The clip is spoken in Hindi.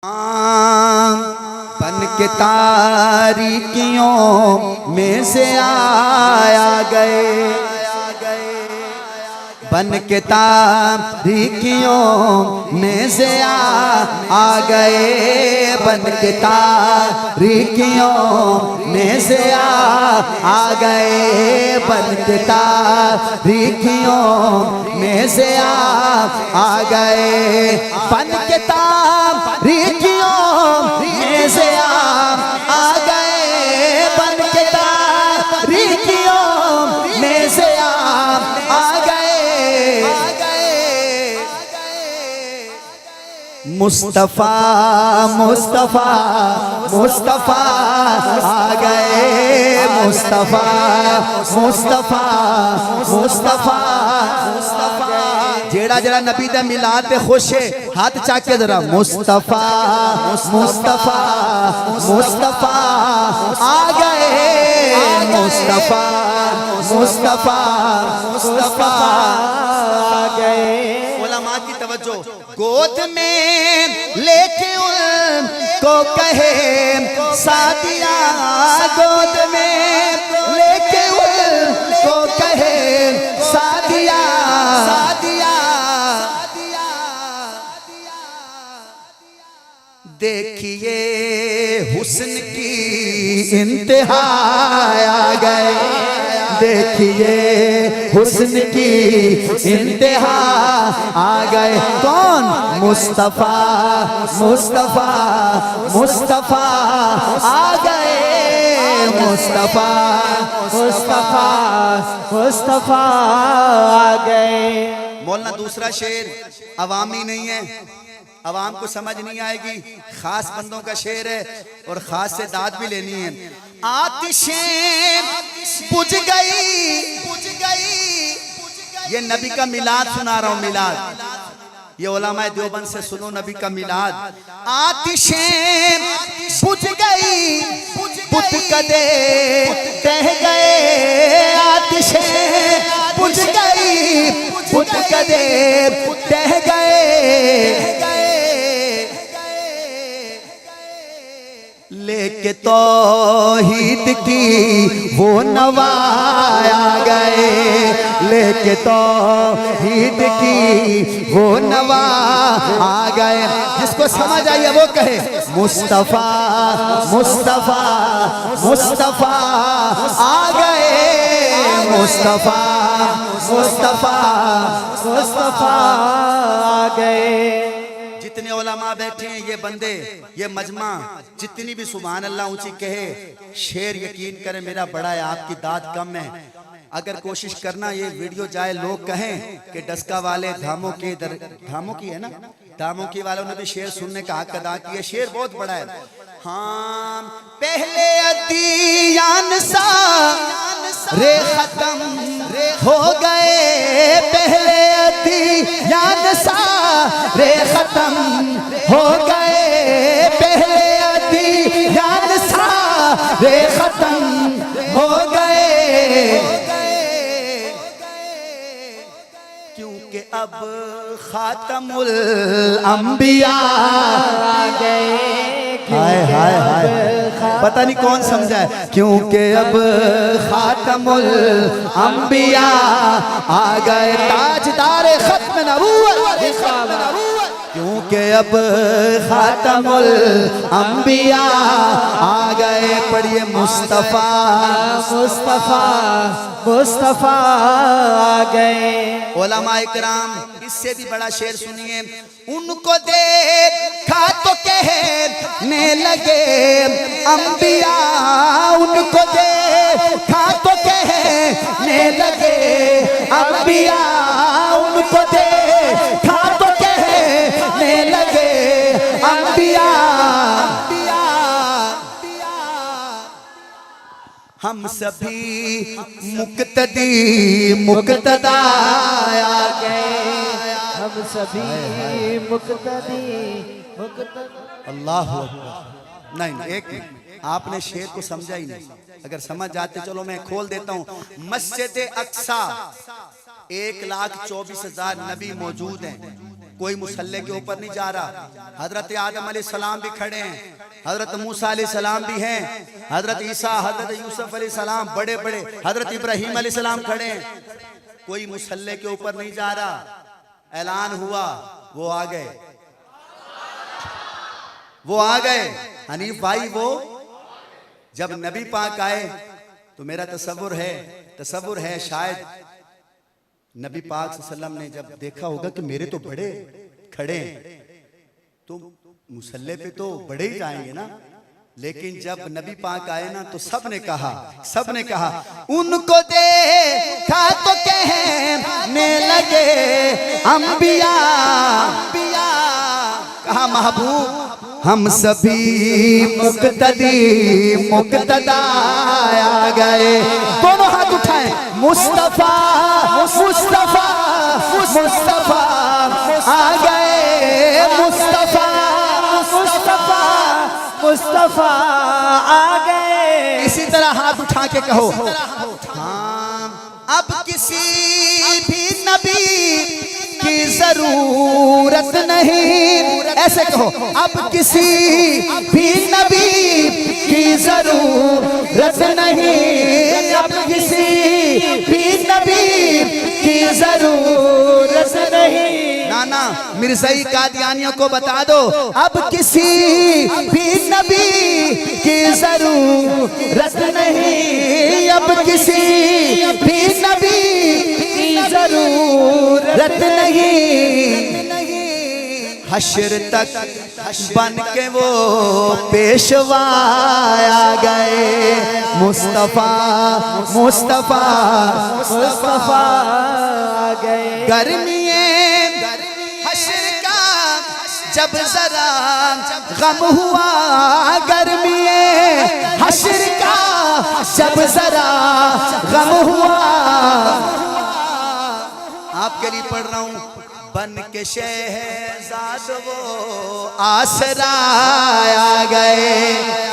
बन के तारीकियों में से आया गए, बन के तारीकियों में से आ गए, बन के तारीकियों में से आ गए, बन के तारीकियों में से आ गए, बन के तारीकियों में से आ गए, बन के तारीकियों में से आ गए। मुस्तफा मुस्तफा मुस्तफा आ गए, मुस्तफा मुस्तफा मुस्तफा मुस्तफा। जेड़ा जेड़ा नबी दा मिलाद पे खुश है हाथ चाके जरा। मुस्तफा मुस्तफा मुस्तफा आ गए, मुस्तफा मुस्तफा मुस्तफा आ गए। उलमा की तवज्जो, गोद में लेके उनको कहे सादिया, गोद में लेके उनको कहे सादिया, सादिया। देखिए हुस्न की इंतहा आ गए, देखिए हुस्न की इंतहा आ गए। कौन? मुस्तफा मुस्तफा मुस्तफा आ गए, मुस्तफा मुस्तफा मुस्तफा आ गए। बोलना दूसरा शेर अवामी नहीं है, अवाम को समझ नहीं आएगी, खास बंदों का शेर है और खास से दाद भी लेनी है। आतिशें बुझ गई, ये नबी का मिलाद सुना रहा हूं, मिलाद। ये उलमाए देवबंद से सुनो नबी का मिलाद। आतिशें बुझ गई, बुत कदे बह गए, आतिशें बुझ गई, बुत कदे बह गए। लेके तौहीद की वो नवाया गए, लेके तौहीद की वो नवा आ गए। जिसको समझ आई वो कहे मुस्तफा मुस्तफा मुस्तफा आ गए, मुस्तफा मुस्तफा मुस्तफा आ गए। जितने उलमा बैठे हैं, ये बंदे, ये मजमा, जितनी भी सुभान अल्लाह ऊंची कहे, शेर यकीन करें मेरा बड़ा है, आपकी दाद कम है। अगर कोशिश करना ये वीडियो जाए, लोग कहें कि डस्का वाले धामों की है ना, धामों की वालों ने भी शेर सुनने का हक अदा किया। शेर बहुत बड़ा है। हाँ, पहले अदियान सा रे खत्म हो गए, पहले अदियान सा रे खत्म हो गए, पहले अदियान सा रे खत्म हो गए। क्योंकि अब खातमुल अंबिया आ गए। हाय हाय हाय, पता नहीं कौन समझा है। क्योंकि अब खातमुल अंबिया आ गए, ताजदार खत्म नबूवत, क्योंकि अब खातमुल अंबिया आ गए। पढ़िए मुस्तफा मुस्तफा मुस्तफा आ गए। उलमा इकराम, इससे भी बड़ा शेर सुनिए। उनको देखा तो कहने लगे अंबिया, उनको देखा तो कहने लगे अंबिया, उनको देखा तो कहने लगे अंबिया। हम सभी मुक्तदी मुक्तदा आ गए, हम सभी मुक्तदी मुक्तदा। अल्लाह नहीं, एक आपने शेर को समझा ही नहीं। अगर समझ जाते चलो मैं खोल देता हूँ। मस्जिद अक्सा 1,24,000 नबी मौजूद हैं। कोई मुसल्ले के ऊपर नहीं जा रहा। हजरत आदम अलैहिस्सलाम भी खड़े हैं, हजरत मूसा अलैहिस्सलाम भी हैं, हजरत ईसा, हजरत यूसुफ अलैहिस्सलाम, बड़े बड़े हजरत इब्राहीम अलैहिस्सलाम खड़े हैं। कोई मुसल्ले के ऊपर नहीं जा रहा। ऐलान हुआ, वो आ गए, वो आ गए। हनीफ भाई वो जब नबी पाक आए तो मेरा तसव्वुर है शायद नबी पाक सल्लल्लाहु अलैहि वसल्लम ने जब देखा होगा कि मेरे तो बड़े खड़े हैं तो मुसल्ले पे तो बड़े ही जाएंगे ना। लेकिन जब नबी पाक आए ना तो सब ने कहा उनको देखा तो कहने लगे अंबिया, कहा महबूब हम सभी मुक्तदा आ गए। दोनों हाथ उठाएं, मुस्तफा मुस्तफा मुस्तफा आ गए, मुस्तफा मुस्तफा मुस्तफा आ गए। इसी तरह हाथ उठा के कहो, हाँ अब किसी भी नबी की जरूरत नहीं। ऐसे कहो, अब किसी भी नबी की जरूरत नहीं, अब किसी भी नबी की जरूरत नहीं। नाना मिर्ज़ाई कादियानियों को बता दो, अब किसी भी नबी की जरूरत नहीं, अब किसी भी नबी की जरूरत नहीं। हश्र तक बन के वो पेशवा आ गए, मुस्तफा मुस्तफा मुस्तफा आ गए। गर्मिए हश्र का जब जरा गम हुआ, गर्मिए हश्र का जब जरा गम हुआ। आपके लिए पढ़ रहा हूँ, बन के शहजाद वो आसरा आ गए।